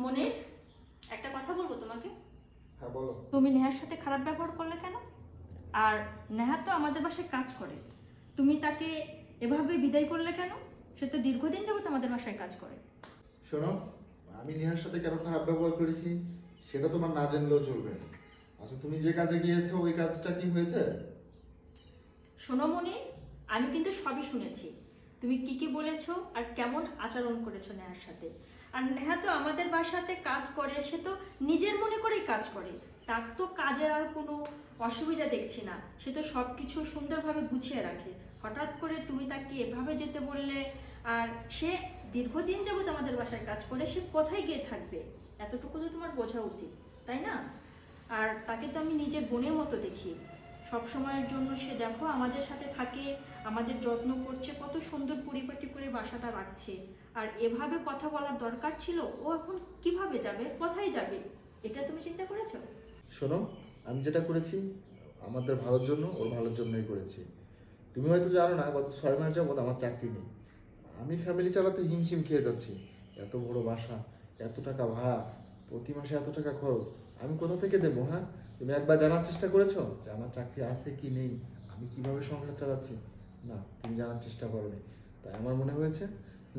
মনে একটা কথা বলবো তোমাকে। হ্যাঁ বলো। তুমি নেহার সাথে খারাপ ব্যবহার করলে কেন? আর নেহা তো আমাদের বাসায় কাজ করে, তুমি তাকে এভাবে বিদায় করলে কেন? সে তো দীর্ঘদিন যাবত আমাদের বাসায় কাজ করে। শোনো, আমি নেহার সাথে কেন খারাপ ব্যবহার করেছি সেটা তোমার না জানলেও চলবে। আচ্ছা, তুমি যে কাজে গিয়েছো ওই কাজটা কি হয়েছে? শোনো মনি, আমি কিন্তু সবই শুনেছি। তুমি কি কি বলেছো আর কেমন আচরণ করেছো নেহার সাথে। আর নেহা তো আমাদের বাসাতে কাজ করে, সে তো নিজের মনে করেই কাজ করে, তার তো কাজের আর কোনো অসুবিধা দেখছি না। সে তো সব কিছু সুন্দরভাবে গুছিয়ে রাখে। হঠাৎ করে তুমি তাকে এভাবে যেতে বললে। আর সে দীর্ঘদিন যাবত আমাদের বাসায় কাজ করে, সে কোথায় গিয়ে থাকবে? এতটুকু তো তোমার বোঝা উচিত, তাই না? আর তাকে তো আমি নিজের বোনের মতো দেখি। সব সময়ের জন্য সে দেখো আমাদের সাথে থাকে, আমাদের যত্ন করছে, কত সুন্দর পরিপাটি করে বাসাটা রাখছে। আর এভাবে কথা বলার দরকার ছিল? ও এখন কিভাবে যাবে, কোথায় যাবে? এটা তুমি চিন্তা করেছো? শোনো, আমি যেটা করেছি আমাদের ভালোর জন্য, ওর ভালোর জন্যই করেছি। তুমি হয়তো জানো না, গত 6 মাস যাবত আমার চাকরি নেই। আমি ফ্যামিলি চালাতে হিমশিম খেয়ে যাচ্ছি। এত বড় বাসা, এত টাকা ভাড়া, প্রতি মাসে এত টাকা খরচ, আমি কোথা থেকে দেবো? হ্যাঁ, তুমি একবার জানার চেষ্টা করেছো যে আমার চাকরি আছে কি নেই, আমি কিভাবে সংসার চালাচ্ছি? না, তুমি জানার চেষ্টা করোনি। তাই আমার মনে হয়েছে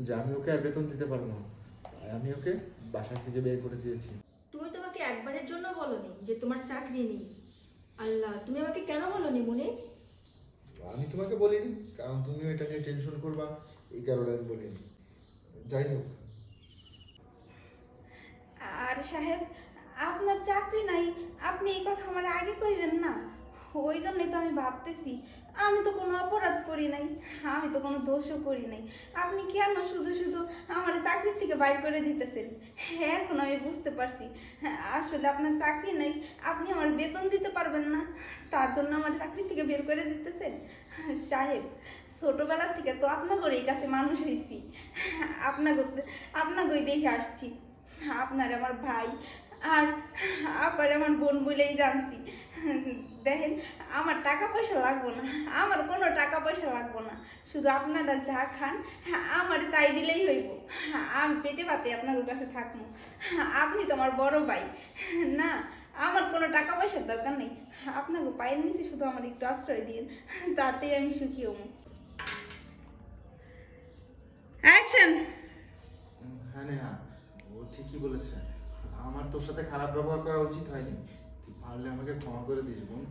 যে আমি ওকে আর বেতন দিতে পারবো না, তাই আমি ওকে বাসা থেকে বের করে দিয়েছি। তুমি তোমাকে একবারের জন্য বলনি যে তোমার চাকরি নেই? আল্লাহ, তুমি আমাকে কেন বলনি মনে? আমি তোমাকে বলিনি, কারণ তুমিও এটা নিয়ে টেনশন করবা, এই কারণে আমি বলিনি। যাই হোক, আর সাহেব, আপনার চাকরি নাই, আপনি এই কথা আমার আগে কইবেন না। ওই জন্যই তো আমি ভাবতেছি, আমি তো কোনো অপরাধ করি নাই, আমি তো কোনো দোষও করি নাই। আপনি কেন শুধু শুধু আমার চাকরির থেকে বাইর করে দিতেছেন? এখন আমি বুঝতে পারছি, আসলে আপনার চাকরি নাই, আপনি আমার বেতন দিতে পারবেন না, তার জন্য আমার চাকরি থেকে বের করে দিতেছেন। সাহেব, ছোটবেলার থেকে তো আপনাদের এই কাছে মানুষ হয়েছি, আপনাকে দেখে আসছি। আপনার আমার ভাই, আর আবার আমার বোন বলেই জানছি। দেখেন, আমার টাকা পয়সা লাগবো না, আমার কোনো টাকা পয়সা লাগবো না, শুধু আপনারা যা খান আমার তাই দিলেই হইব। আমি পেটে পাতে আপনাদের কাছে থাকবো। আপনি তো আমার বড় ভাই না, আমার কোনো টাকা পয়সার দরকার নেই। আপনাকে পায়ের নিচে শুধু আমার একটু আশ্রয় দিন, তাতেই আমি সুখী হব। অ্যাকশন। হ্যাঁ নেহা, ও ঠিকই বলেছে। আমার তোর সাথে খারাপ ব্যবহার করা উচিত হয়নি। তুই পারলে আমাকে ক্ষমা করে দিস বোন।